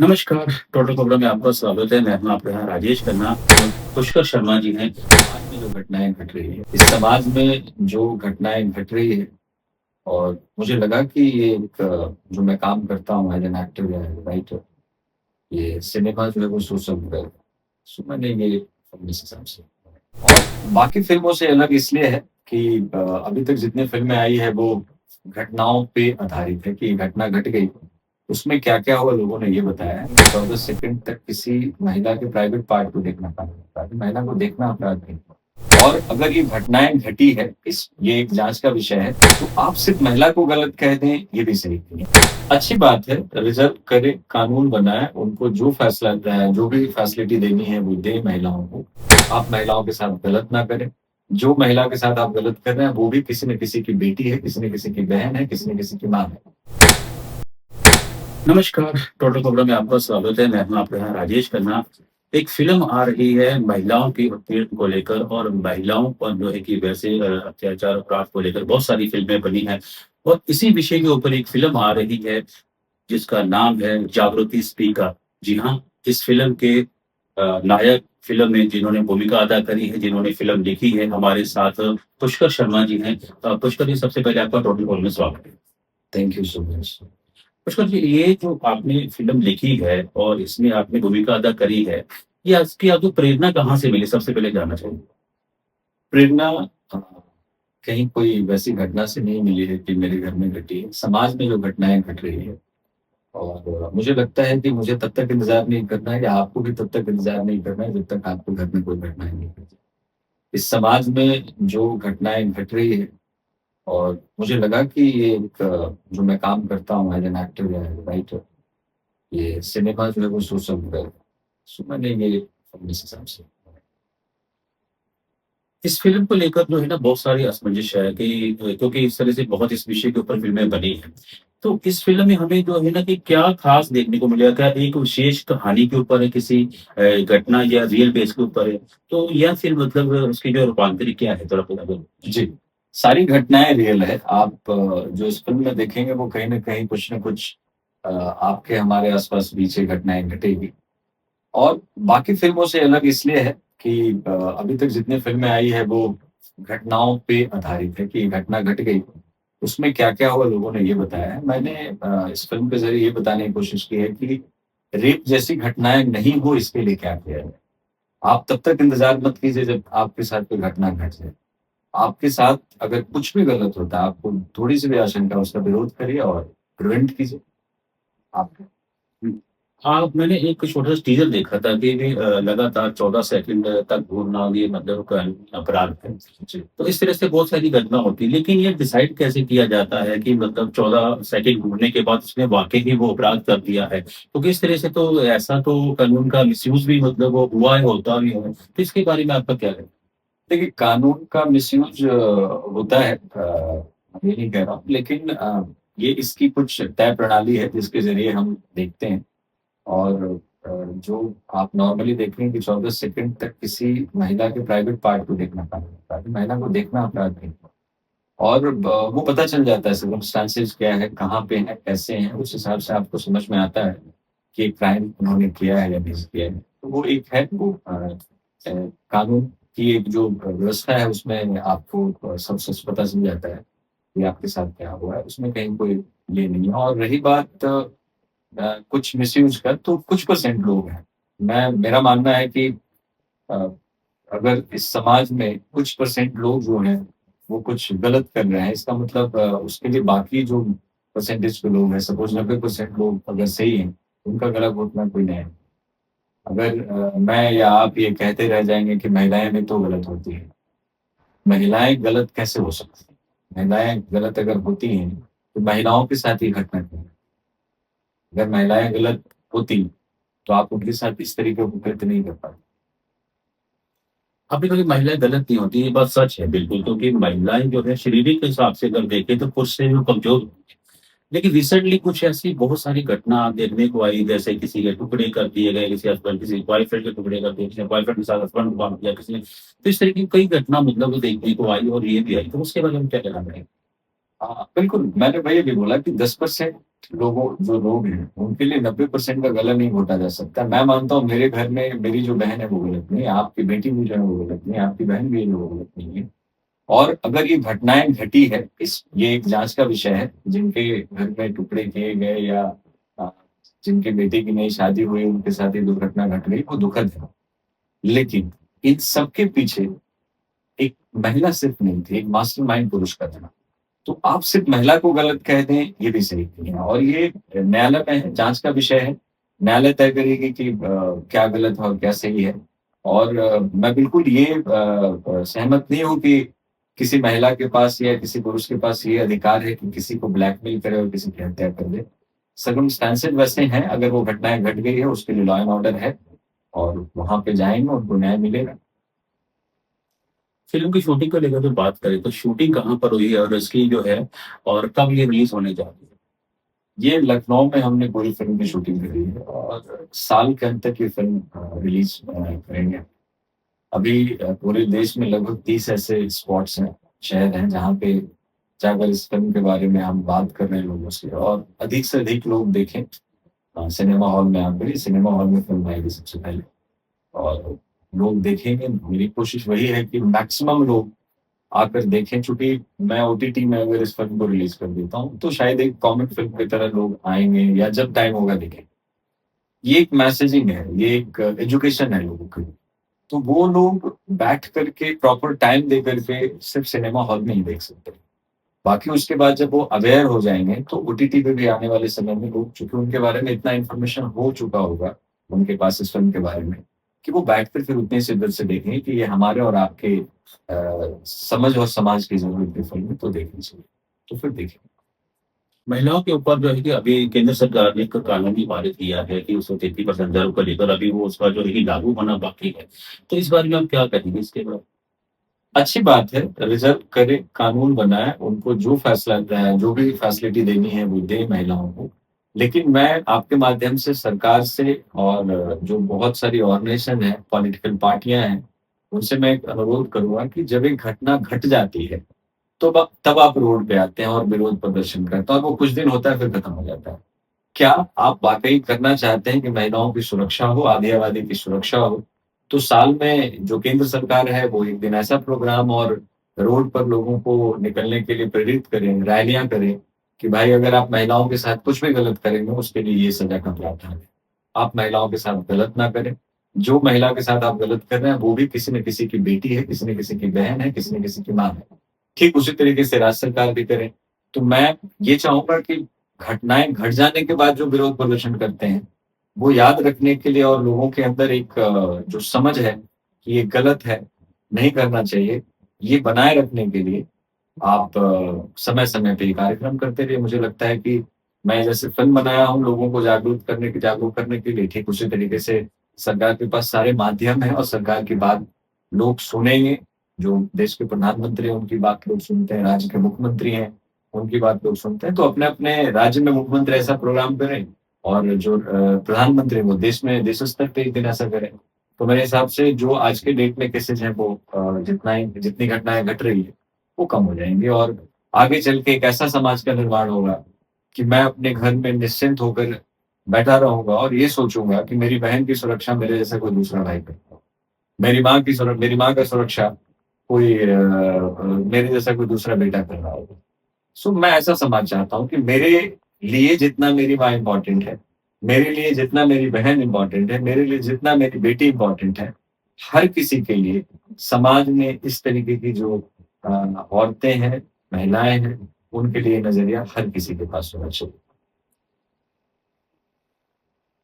नमस्कार, टोटल खबरों में आपका स्वागत है। मैं हूँ आपके यहाँ राजेश खन्ना और पुष्कर शर्मा जी हैं। समाज में जो घटनाएँ घट रही हैं, इस समाज में जो घटनाएँ घट रही हैं और मुझे लगा कि ये एक जो मैं काम करता हूँ एज़ एन एक्टर या राइटर, ये सिनेमा जो है वो सोशल है। सो मैंने ये इस हिसाब से और बाकी फ़िल्मों से अलग इसलिए है कि अभी तक जितनी फ़िल्में आई हैं वो घटनाओं पे आधारित है कि घटना घट गई। उसमें क्या-क्या हुआ लोगों ने ये बताया है। 14 सेकंड तक किसी महिला के प्राइवेट पार्ट को देखना कानून होता है। महिला को देखना अपराध नहीं। और अगर ये घटनाएँ घटी है, ये एक जाँच का विषय है, तो आप सिर्फ़ महिला को गलत कह दें, ये भी सही नहीं है। अच्छी बात है, रिज़र्व करे, कानून बनाए, उनको जो फ़ैसला जो भी फ़ैसिलिटी देनी है, वो दें महिलाओं को। आप महिलाओं के साथ गलत ना करें। जो महिला के साथ आप गलत कर रहे हैं, वो भी किसी न किसी की बेटी है, किसी न किसी की बहन है, किसी न किसी की माँ है। नमस्कार, टोटल खबरों में आपका स्वागत है। मैं हूँ आपके यहाँ राजेश खन्ना। एक फ़िल्म आ रही है महिलाओं की उत्पीड़न को लेकर और महिलाओं पर जो है कि वैसे अत्याचार अपराध को लेकर बहुत सारी फ़िल्में बनी हैं और इसी विषय के ऊपर एक फ़िल्म आ रही है जिसका नाम है जागृति स्पीक अप। जी हाँ, इस फ़िल्म के नायक फ़िल्म में जिन्होंने भूमिका अदा करी है, जिन्होंने फ़िल्म लिखी है, हमारे साथ पुष्कर शर्मा जी हैं। पुष्कर जी सबसे पहले आपका टोटल कॉल में स्वागत है। Thank you so much. Pushkar ji, ये जो आपने फ़िल्म लिखी है और इसमें आपने भूमिका अदा करी है, ये इसकी आपको प्रेरणा कहाँ से मिली? सबसे पहले जानना चाहूँगा। प्रेरणा अ, कहीं कोई वैसी घटना से नहीं मिली है कि मेरे घर में घटी है। समाज में जो घटनाएँ घट रही हैं और मुझे लगता है कि मुझे तब तक इंतज़ार नहीं करना है या आपको भी तब तक इंतज़ार नहीं करना है जब तक आपके घर में कोई घटनाएँ नहीं घटी। इस समाज में जो घटनाएँ घट रही हैं और मुझे लगा कि ये एक जो मैं काम करता हूँ एज़ एन एक्टर या राइटर, ये सिनेमा जो है वो सोशल है। सो मैंने ये इस हिसाब से इस फ़िल्म को लेकर जो है ना बहुत सारी असमंजस है कि क्योंकि इस तरह से बहुत इस विषय के ऊपर फ़िल्में बनी हैं। तो इस फ़िल्म में हमें जो है ना कि क्या ख़ास देखने को मिलेगा? क्या एक विशेष कहानी के ऊपर है, किसी घटना या रियल बेस के ऊपर है? तो या फिर मतलब उसकी जो रूपांतरित क्या है? थोड़ा बता दो। जी, सारी घटनाएँ रियल है। आप जो इस फ़िल्म में देखेंगे वो कहीं न कहीं कुछ न कुछ आपके हमारे आस-पास पीछे घटनाएँ घटेगी। और बाकी फ़िल्मों से अलग इसलिए है कि अभी तक जितनी फ़िल्में आई हैं वो घटनाओं पे आधारित है कि घटना घट गई। उसमें क्या-क्या हुआ लोगों ने ये बताया है। मैंने इस फ़िल्म के ज़रिए ये बताने की कोशिश की है कि रेप जैसी घटनाएँ नहीं हो इसके लिए क्या किया जाए। आप तब तक इंतज़ार मत कीजिए जब आपके साथ कोई घटना घट जाए। आपके साथ अगर कुछ भी गलत होता है, आपको थोड़ी-सी भी आशंका है उसका विरोध करिए और प्रिवेंट कीजिए। आप हुँ। हाँ, मैंने एक छोटा-सा टीज़र देखा था कि लगातार 14 सेकंड तक घूरना ये मतलब अपराध है। जी। तो इस तरह से बहुत सारी घटना होती है, लेकिन ये डिसाइड कैसे किया जाता है कि मतलब 14 सेकंड घूरने के बाद उसने वाक़ई ही वो अपराध कर दिया है? क्योंकि इस तरह से तो ऐसा तो कानून का मिसयूज़ भी मतलब वो हुआ है, होता भी है। तो इसके बारे में आपका क्या कहना है? देखिए, कानून का मिसयूज़ होता है मैं ये नहीं कह रहा हूँ, लेकिन ये इसकी कुछ तय प्रणाली है जिसके ज़रिए हम देखते हैं और जो आप नॉर्मली देखेंगे कि 14 सेकंड तक किसी महिला के प्राइवेट पार्ट को देखना कानून होता है, महिला को देखना अपराध नहीं है। और वो पता चल जाता है सर्कमस्टेंसेस क्या है, कहाँ पे है, कैसे हैं, उस हिसाब से आपको समझ में आता है कि क्राइम उन्होंने किया है या नहीं किया है। तो वो एक है वो कानून की एक जो व्यवस्था है उसमें आपको सब सच पता चल जाता है कि आपके साथ क्या हुआ है, उसमें कहीं कोई ये नहीं है। और रही बात कुछ मिसयूज़ का तो कुछ परसेंट लोग हैं। मेरा मानना है कि अ, अगर इस समाज में कुछ परसेंट लोग जो हैं, वो कुछ गलत कर रहे हैं, इसका मतलब उसके लिए बाकी जो परसेंटेज के लोग हैं, सपोज़ 90% लोग अगर सही हैं, उनका गला घोटना कोई नहीं है। अगर मैं या आप ये कहते रह जाएँगे कि महिलाएँ भी तो गलत होती हैं। महिलाएँ गलत कैसे हो सकती हैं? महिलाएँ गलत अगर होती हैं, तो महिलाओं के साथ ये घटना क्यों? अगर महिलाएँ गलत होती, तो आप उनके साथ इस तरीके को कृत्य नहीं कर पाते। कभी-कभी महिलाएँ गलत नहीं होती, ये बात सच है बिल्कुल, क्योंकि महिलाएँ जो है शारीरिक हिसाब से अगर देखें तो पुरुष से वो कमज़ोर होती हैं। लेकिन रिसेंटली कुछ ऐसी बहुत सारी घटना देखने को आई, जैसे किसी के टुकड़े कर दिए गए, किसी हस्बैंड किसी बॉयफ्रेंड के टुकड़े कर दिए, किसी ने बॉयफ्रेंड के साथ हस्बैंड को बाँध दिया, किसी ने तो इस तरह की कई घटना मतलब देखने को आई और ये भी आई, तो उसके बारे में क्या कहना है? हाँ, बिल्कुल, मैंने वही अभी बोला कि 10% जो लोग हैं, उनके लिए 90% का गला नहीं घोटा जा सकता। मैं मानता हूँ मेरे घर में मेरी जो बहन है वो गलत नहीं है, आपकी बेटी भी जो है वो गलत नहीं है, आपकी बहन भी है जो वो गलत नहीं है। और अगर ये घटनाएँ घटी है, इस ये एक जाँच का विषय है, जिनके घर में टुकड़े किए गए या अ, जिनके बेटे की नई शादी हुई, उनके साथ ये दुर्घटना घट गई, वो दुखद है। लेकिन इन सब के पीछे एक महिला सिर्फ़ नहीं थी, एक मास्टरमाइंड पुरुष का था। तो आप सिर्फ महिला को गलत कह दें, ये भी सही नहीं है और ये न्यायालय में है, जाँच का विषय है। न्यायालय तय करेगी कि क्या गलत है और क्या सही है। और मैं बिल्कुल ये सहमत नहीं हूँ कि किसी महिला के पास या किसी पुरुष के पास ये अधिकार है कि किसी को ब्लैकमेल करे और किसी की हत्या कर दे। सर्कमस्टेंसेस वैसे हैं, अगर वो घटनाएँ घट गई है, उसके लिए लॉ एंड ऑर्डर है और वहाँ पे जाएँगे, उनको न्याय मिलेगा। फ़िल्म की शूटिंग को लेकर जो बात करें, तो शूटिंग कहाँ पर हुई है और इसकी जो है और कब ये रिलीज़ होने जा रही है? ये लखनऊ में हमने पूरी फ़िल्म की शूटिंग करी है और साल के अंत तक ये फ़िल्म रिलीज़ करेंगे। अभी पूरे देश में लगभग 30 ऐसे स्पॉट्स हैं, शहर हैं, जहाँ पे जाकर इस फ़िल्म के बारे में हम बात कर रहे हैं लोगों से और अधिक से अधिक लोग देखें। सिनेमा हॉल में आकर सिनेमा हॉल में फ़िल्म आएगी सबसे पहले और लोग देखेंगे। मेरी कोशिश वही है कि मैक्सिमम लोग आकर देखें, चूँकि मैं ओटीटी में अगर इस फ़िल्म को रिलीज़ कर देता हूँ, तो शायद एक कॉमिक फ़िल्म की तरह लोग आएँगे या जब टाइम होगा देखेंगे। ये एक मैसेजिंग है, ये एक एजुकेशन है लोगों की। तो वो लोग बैठ कर के प्रॉपर टाइम दे कर के सिर्फ़ सिनेमा हॉल में ही देख सकते हैं। बाकी उसके बाद जब वो अवेयर हो जाएँगे, तो ओटीटी पे भी आने वाले समय में लोग चूँकि उनके बारे में इतना इन्फॉर्मेशन हो चुका होगा, उनके पास इस फ़िल्म के बारे में, कि वो बैठकर फिर उतनी शिद्दत से देखेंगे कि ये हमारे और आपके समझ और समाज की ज़रूरत की फ़िल्म है, तो देखनी चाहिए। तो फिर देखेंगे। महिलाओं के ऊपर जो है कि अभी केंद्र सरकार ने एक कानून भी पारित किया है कि 133% रिज़र्व को लेकर अभी वो उसका जो है कि लागू होना बाकी है। तो इस बारे में आप क्या कहेंगे इसके बाद? अच्छी बात है, रिज़र्व करे, कानून बनाए, उनको जो फ़ैसला जो भी फ़ैसिलिटी देनी है वो दें महिलाओं को। लेकिन मैं आपके माध्यम से सरकार से और जो बहुत सारी ऑर्गनाइज़ेशन है, पॉलिटिकल पार्टियाँ हैं, उनसे मैं एक अनुरोध करूँगा कि जब एक घटना घट जाती है, तब आप रोड पे आते हैं और विरोध प्रदर्शन करते हैं और वो कुछ दिन होता है फिर खत्म हो जाता है। क्या आप वाक़ई करना चाहते हैं कि महिलाओं की सुरक्षा हो, आधी-आबादी की सुरक्षा हो, तो साल में जो केंद्र सरकार है, वो एक दिन ऐसा प्रोग्राम और रोड पर लोगों को निकलने के लिए प्रेरित करें, रैलियाँ करें कि भाई अगर आप महिलाओं के साथ कुछ भी गलत करेंगे, उसके लिए ये सज़ा का प्रावधान है। आप महिलाओं के साथ गलत ना करें। जो महिला के साथ आप गलत कर रहे हैं, वो भी किसी न किसी की बेटी है, किसी न किसी की बहन है, किसी न किसी की माँ है। ठीक उसी तरीके से राज्य सरकार भी करे। तो मैं ये चाहूँगा कि घटनाएँ घट जाने के बाद जो विरोध प्रदर्शन करते हैं, वो याद रखने के लिए और लोगों के अंदर एक जो समझ है कि ये गलत है, नहीं करना चाहिए, ये बनाए रखने के लिए आप समय-समय पे ये कार्यक्रम करते रहिए। मुझे लगता है कि मैं जैसे फ़िल्म बनाया हूँ लोगों को जागरूक करने के लिए, ठीक उसी तरीके से सरकार के पास सारे माध्यम हैं और सरकार की बात लोग सुनेंगे। जो देश के प्रधानमंत्री हैं, उनकी बात लोग सुनते हैं, राज्य के मुख्यमंत्री हैं, उनकी बात लोग सुनते हैं। तो अपने-अपने राज्य में मुख्यमंत्री ऐसा प्रोग्राम करें और जो प्रधानमंत्री हैं, वो देश स्तर पे एक दिन ऐसा करें। तो मेरे हिसाब से जो आज के डेट में केसेज़ हैं, वो जितनी घटनाएँ घट रही हैं, वो कम हो जाएँगे और आगे चल के एक ऐसा समाज का निर्माण होगा कि मैं अपने घर में निश्चिंत होकर बैठा रहूँगा और ये सोचूँगा कि मेरी बहन की सुरक्षा मेरे जैसा कोई दूसरा भाई करता हो। मेरी माँ का सुरक्षा कोई मेरे जैसा कोई दूसरा बेटा कर रहा होगा। सो मैं ऐसा समाज चाहता हूँ कि मेरे लिए जितना मेरी माँ इम्पोर्टेंट है, मेरे लिए जितना मेरी बहन इम्पोर्टेंट है, मेरे लिए जितना मेरी बेटी इम्पोर्टेंट है, हर किसी के लिए समाज में इस तरीके की जो औरतें हैं, महिलाएँ हैं, उनके लिए नज़रिया हर किसी के पास होना चाहिए।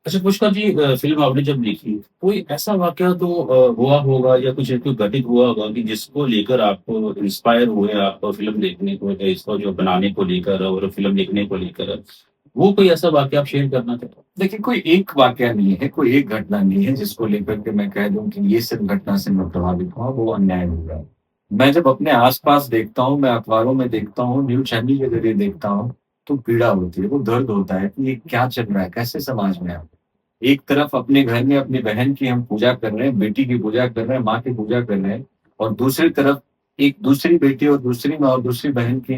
अच्छा पुष्कर जी फ़िल्म आपने जब लिखी, कोई ऐसा वाक़या तो हुआ होगा या कुछ ऐसे घटित हुआ होगा कि जिसको लेकर आपको इंस्पायर हुए आप फ़िल्म देखने को इसको जो बनाने को लेकर और फ़िल्म लिखने को लेकर, वो कोई ऐसा वाक़या आप शेयर करना चाहें? देखिए, कोई एक वाक़या नहीं है, कोई एक घटना नहीं है जिसको लेकर के मैं कह दूँ कि ये सिर्फ़ घटना से मैं प्रभावित हुआ, वो अन्याय हो रहा है। मैं जब अपने आस-पास देखता हूँ, मैं अखबारों में देखता हूँ, न्यूज़ चैनल के ज़रिए देखता हूँ, तो पीड़ा होती है, वो दर्द होता है कि ये क्या चल रहा है, कैसे समाज में है। एक तरफ अपने घर में अपनी बहन की हम पूजा कर रहे हैं, बेटी की पूजा कर रहे हैं, माँ की पूजा कर रहे हैं और दूसरी तरफ एक दूसरी बेटी और दूसरी माँ और दूसरी बहन की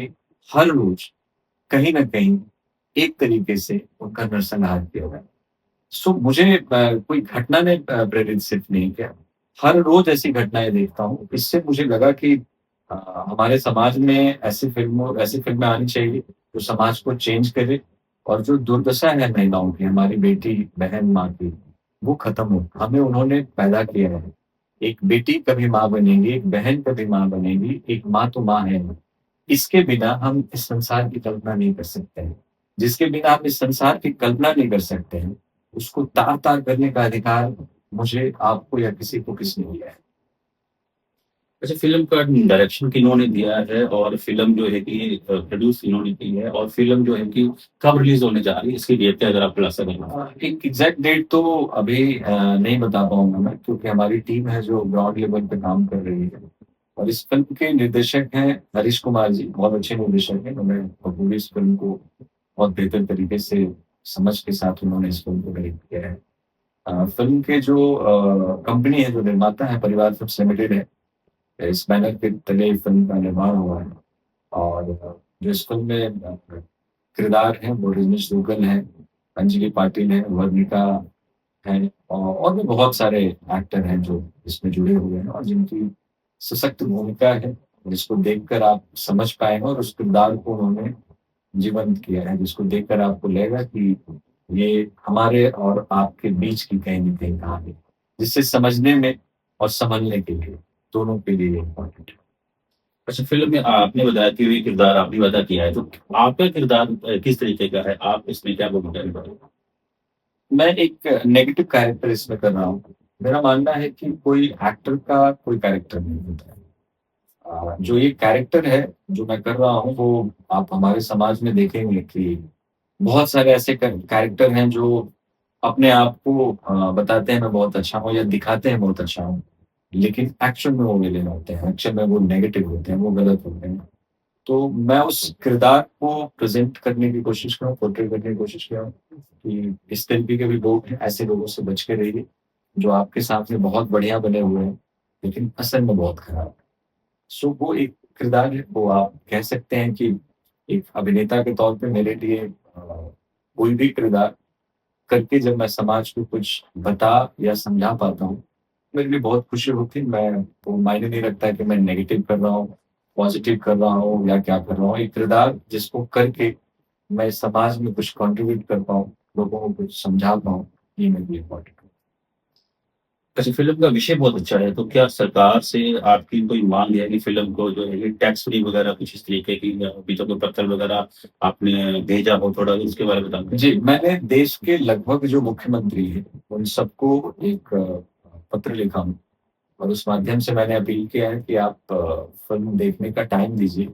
हर रोज़ कहीं न कहीं एक तरीके से उनका नरसंहार किया गया। सो मुझे कोई घटना ने प्रेरित सिर्फ़ नहीं किया। हर रोज़ ऐसी घटनाएँ देखता हूँ। इससे मुझे लगा कि हमारे समाज में ऐसी फ़िल्में आनी चाहिए, जो समाज को चेंज करे और जो दुर्दशा है महिलाओं की, हमारी बेटी, बहन, माँ की, वो खत्म हो। हमें उन्होंने पैदा किया है। एक बेटी कभी माँ बनेगी, एक बहन कभी माँ बनेगी, एक माँ तो माँ है। इसके बिना हम इस संसार की कल्पना नहीं कर सकते हैं। जिसके बिना हम इस संसार की कल्पना नहीं कर सकते हैं, उसको तार-तार करने का अधिकार मुझे, आपको या किसी को किसने दिया है? अच्छा, फ़िल्म का डायरेक्शन किन्होंने दिया है और फ़िल्म जो है कि प्रोड्यूस इन्होंने की है और फ़िल्म जो है कि कब रिलीज़ होने जा रही है, इसकी डेट का अगर आप खुलासा करना? एक एग्ज़ैक्ट डेट तो अभी नहीं बता पाऊँगा मैं, क्योंकि हमारी टीम है जो ग्राउंड लेवल पे काम कर रही है। और इस फ़िल्म के निर्देशक हैं हरीश कुमार जी, बहुत अच्छे निर्देशक हैं। उन्होंने पूरी इस फ़िल्म को बहुत बेहतर तरीके से समझ के साथ उन्होंने इस फ़िल्म को डायरेक्ट किया है। फ़िल्म के जो कंपनी है, जो निर्माता है, परिवार फिल्म्स लिमिटेड है। इस बैनर के तले फ़िल्म का निर्माण हुआ है। और जो इस फ़िल्म में किरदार हैं वो रजनीश दुग्गल हैं, अंजलि पाटिल हैं, वर्णिका हैं, और भी बहुत सारे एक्टर हैं जो इसमें जुड़े हुए हैं और जिनकी सशक्त भूमिका है, जिसको देखकर आप समझ पाएँगे और उस किरदार को उन्होंने जीवंत किया है, जिसको देखकर आपको लगेगा कि ये हमारे और आपके बीच की कहीं न कहीं कहानी है, जिससे समझने में और समझने के लिए, दोनों के लिए इम्पोर्टेंट है। अच्छा, फ़िल्म में आपने बताया कि ये किरदार आपने अदा किया है, तो आपका किरदार किस तरीके का है? आप इसमें क्या भूमिका निभा रहे हो? मैं एक नेगेटिव कैरेक्टर इसमें कर रहा हूँ। मेरा मानना है कि कोई एक्टर का कोई कैरेक्टर नहीं होता है। जो ये कैरेक्टर है, जो मैं कर रहा हूँ, वो आप हमारे समाज में देखेंगे कि बहुत सारे ऐसे कैरेक्टर हैं जो अपने आप को बताते हैं मैं बहुत अच्छा हूँ या दिखाते हैं बहुत अच्छा हूँ। लेकिन एक्चुअल में वो विलेन होते हैं, एक्चुअल में वो नेगेटिव होते हैं, वो गलत होते हैं। तो मैं उस किरदार को प्रेज़ेंट करने की कोशिश कर रहा हूँ, पोर्ट्रे करने की कोशिश कर रहा हूँ कि इस तरीके के भी लोग हैं, ऐसे लोगों से बच के रहिए, जो आपके सामने बहुत बढ़िया बने हुए हैं, लेकिन असल में बहुत खराब हैं। सो वो एक किरदार है, वो आप कह सकते हैं कि एक अभिनेता के तौर पे मेरे लिए कोई भी किरदार करके जब मैं समाज को कुछ बता या समझा पाता हूँ, मेरे लिए बहुत खुशी होती है। मैं वो मायने नहीं रखता कि मैं नेगेटिव कर रहा हूँ, पॉज़िटिव कर रहा हूँ या क्या कर रहा हूँ। एक किरदार जिसको करके मैं समाज में कुछ कंट्रीब्यूट कर पाऊँ, लोगों को कुछ समझा पाऊँ, ये मेरे लिए इम्पोर्टेंट है। अच्छा, फ़िल्म का विषय बहुत अच्छा है, तो क्या सरकार से आपकी कोई माँग है कि फ़िल्म को जो है ये टैक्स फ्री वगैरह कुछ इस तरीके की अभी तो कोई पत्र वगैरह आपने भेजा हो, थोड़ा उसके बारे में बताएँगे? जी, मैंने देश के लगभग जो मुख्यमंत्री हैं, उन सबको एक पत्र लिखा हूँ और उस माध्यम से मैंने अपील किया है कि आप फ़िल्म देखने का टाइम दीजिए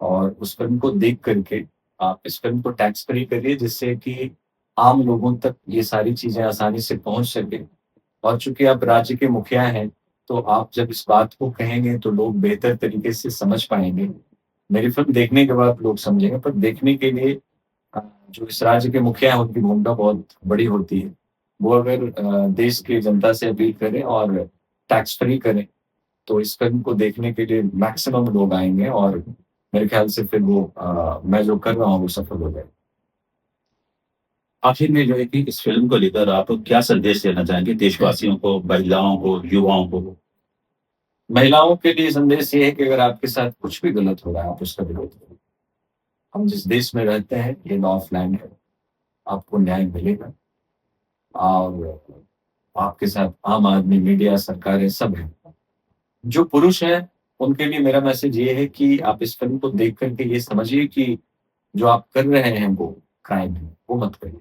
और उस फ़िल्म को देख कर के आप इस फ़िल्म को टैक्स फ्री करिए, जिससे कि आम लोगों तक ये सारी चीज़ें आसानी से पहुँच सकें। और चूँकि आप राज्य के मुखिया हैं, तो आप जब इस बात को कहेंगे तो लोग बेहतर तरीके से समझ पाएँगे। मेरी फ़िल्म देखने के बाद लोग समझेंगे, पर देखने के लिए जो इस राज्य के मुखिया हैं उनकी भूमिका बहुत बड़ी होती है। वो अगर देश की जनता से अपील करें और टैक्स फ्री करें, तो इस फ़िल्म को देखने के लिए मैक्सिमम लोग आएँगे और मेरे ख़्याल से फिर वो मैं जो कर रहा हूँ वो सफल हो जाएगा। आखिर में जो है कि इस फ़िल्म को लेकर आप क्या संदेश देना चाहेंगे देशवासियों को, महिलाओं को, युवाओं को? महिलाओं के लिए संदेश ये है कि अगर आपके साथ कुछ भी गलत हो रहा है, आप उसका विरोध करें। हम जिस देश में रहते हैं, ये लॉ ऑफ लैंड है, आपको न्याय मिलेगा और आपके साथ आम आदमी, मीडिया, सरकारें सब हैं। जो पुरुष हैं, उनके लिए मेरा मैसेज ये है कि आप इस फ़िल्म को देख कर के ये समझिए कि जो आप कर रहे हैं वो क्राइम है, वो मत करिए।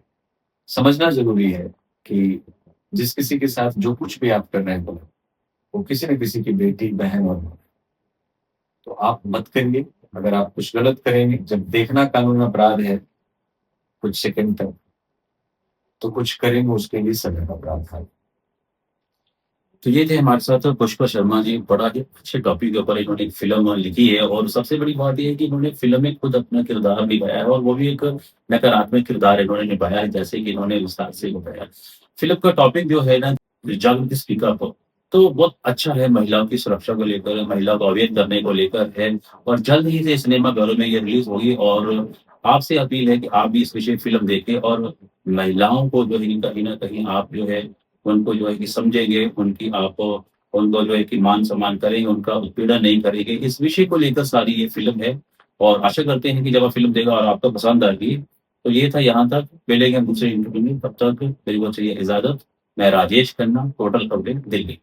समझना ज़रूरी है कि जिस किसी के साथ जो कुछ भी आप कर रहे हैं गलत, वो किसी न किसी की बेटी, बहन और माँ है। तो आप मत करिए। अगर आप कुछ गलत करेंगे, जब देखना कानून अपराध है कुछ सेकंड तक, तो कुछ करेंगे उसके लिए सज़ा का प्रावधान। तो ये थे हमारे साथ पुष्पा शर्मा जी, बड़ा ही अच्छे टॉपिक के ऊपर इन्होंने एक फ़िल्म लिखी है और सबसे बड़ी बात ये है कि इन्होंने फ़िल्म में खुद अपना किरदार निभाया है और वो भी एक नकारात्मक किरदार इन्होंने निभाया है, जैसे कि इन्होंने विस्तार से बताया। फ़िल्म का टॉपिक जो है ना, जागृति स्पीक अप, तो बहुत अच्छा है महिलाओं की सुरक्षा को लेकर, महिलाओं को अवेयर करने को लेकर है और जल्द ही से सिनेमाघरों में ये रिलीज़ होगी और आपसे अपील है कि आप भी इस विषय फ़िल्म देखें और महिलाओं को जो है कहीं न कहीं आप जो है उनको जो है कि समझेंगे, उनकी आप उनको जो है कि मान-सम्मान करेंगे, उनका उत्पीड़न नहीं करेंगे। इस विषय को लेकर सारी ये फ़िल्म है और आशा करते हैं कि जब आप फ़िल्म देखें और आपको पसंद आएगी, तो ये था यहाँ तक। मिलेंगे हम दूसरे इंटरव्यू में, तब तक मेरे को चाहिए इजाज़त। मैं राजेश खन्ना, होटल खबरें, दिल्ली।